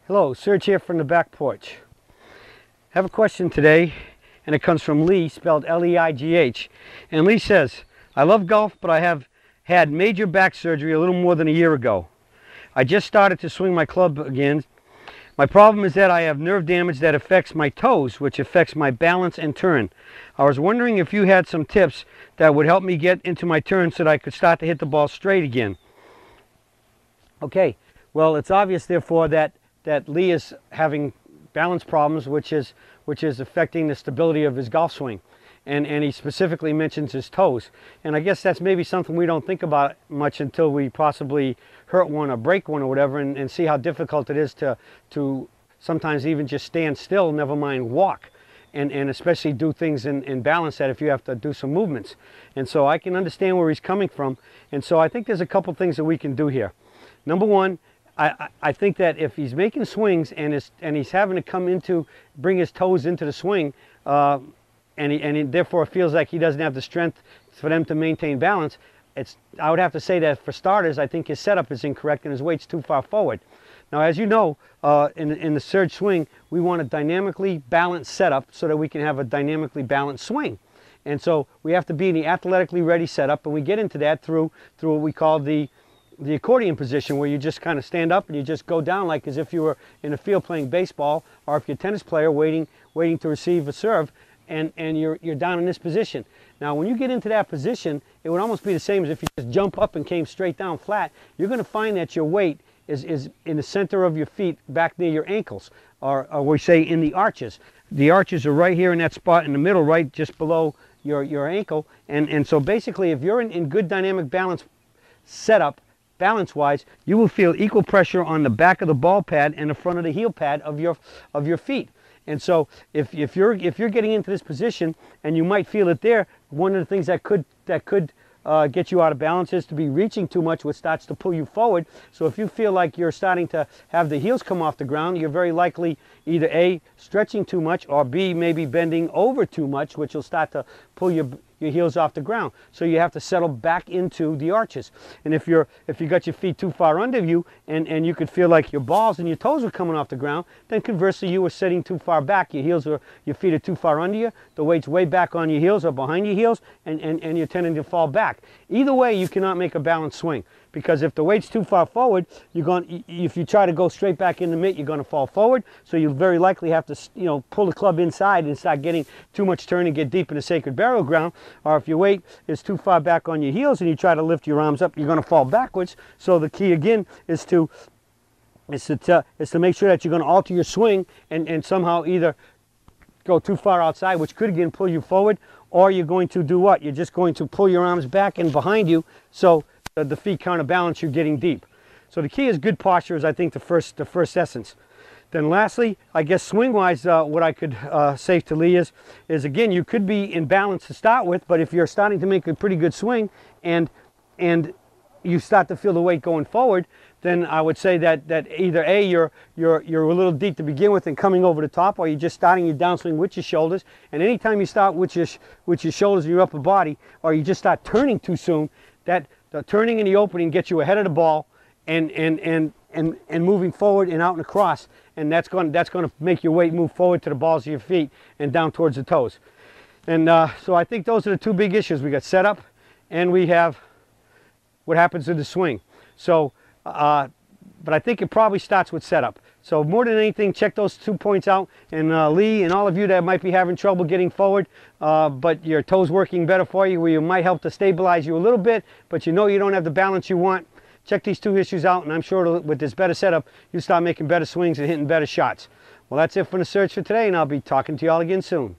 Hello, Serge here from the back porch. I have a question today, and it comes from Lee, spelled L-E-I-G-H. And Lee says, I love golf, but I have had major back surgery a little more than a year ago. I just started to swing my club again. My problem is that I have nerve damage that affects my toes, which affects my balance and turn. I was wondering if you had some tips that would help me get into my turn so that I could start to hit the ball straight again. Okay, well, it's obvious, therefore, that Lee is having balance problems, which is affecting the stability of his golf swing. And he specifically mentions his toes. And I guess that's maybe something we don't think about much until we possibly hurt one or break one or whatever, and see how difficult it is to sometimes even just stand still, never mind walk. And especially do things in balance, that if you have to do some movements. And so I can understand where he's coming from. And so I think there's a couple things that we can do here. Number one, I think that if he's making swings and he's having to bring his toes into the swing, and he therefore feels like he doesn't have the strength for them to maintain balance, I would have to say that for starters, I think his setup is incorrect and his weight's too far forward. Now, as you know, in the Serge swing, we want a dynamically balanced setup so that we can have a dynamically balanced swing. And so we have to be in the athletically ready setup, and we get into that through what we call the accordion position, where you just kind of stand up and you just go down like as if you were in a field playing baseball, or if you're a tennis player waiting to receive a serve, and you're down in this position. Now, when you get into that position, it would almost be the same as if you just jump up and came straight down flat. You're going to find that your weight is in the center of your feet, back near your ankles, or we say in the arches. The arches are right here in that spot in the middle, right just below your ankle. And so basically, if you're in good dynamic balance setup, balance-wise, you will feel equal pressure on the back of the ball pad and the front of the heel pad of your feet. And so if you're getting into this position, and you might feel it there, one of the things that could get you out of balance is to be reaching too much, which starts to pull you forward. So if you feel like you're starting to have the heels come off the ground, you're very likely either A, stretching too much, or B, maybe bending over too much, which will start to pull your heels off the ground. So you have to settle back into the arches. And if you got your feet too far under you, and you could feel like your balls and your toes were coming off the ground, then conversely you were sitting too far back. Your feet are too far under you, the weight's way back on your heels or behind your heels, and you're tending to fall back. Either way, you cannot make a balanced swing, because if the weight's too far forward, if you try to go straight back in the mitt, you're going to fall forward. So you'll very likely have to pull the club inside and start getting too much turn and get deep in the sacred burial ground. Or if your weight is too far back on your heels and you try to lift your arms up, you're going to fall backwards. So the key again is to make sure that you're going to alter your swing and somehow either go too far outside, which could again pull you forward, or you're going to do what? You're just going to pull your arms back and behind you, so the feet counterbalance you getting deep. So the key is good posture is, I think, the first essence. Then lastly, I guess swing-wise, what I could say to Lee is again, you could be in balance to start with, but if you're starting to make a pretty good swing and you start to feel the weight going forward, then I would say that either A, you're a little deep to begin with and coming over the top, or you're just starting your downswing with your shoulders. And anytime you start with your shoulders and your upper body, or you just start turning too soon, that the turning in the opening gets you ahead of the ball and moving forward and out and across, and that's going to make your weight move forward to the balls of your feet and down towards the toes. And so I think those are the two big issues. We got setup, and we have what happens in the swing. So, but I think it probably starts with setup. So more than anything, check those 2 points out. And Lee and all of you that might be having trouble getting forward, but your toes working better for you, where you might help to stabilize you a little bit, but you know you don't have the balance you want, check these two issues out, and I'm sure with this better setup, you'll start making better swings and hitting better shots. Well, that's it for the Serge for today, and I'll be talking to you all again soon.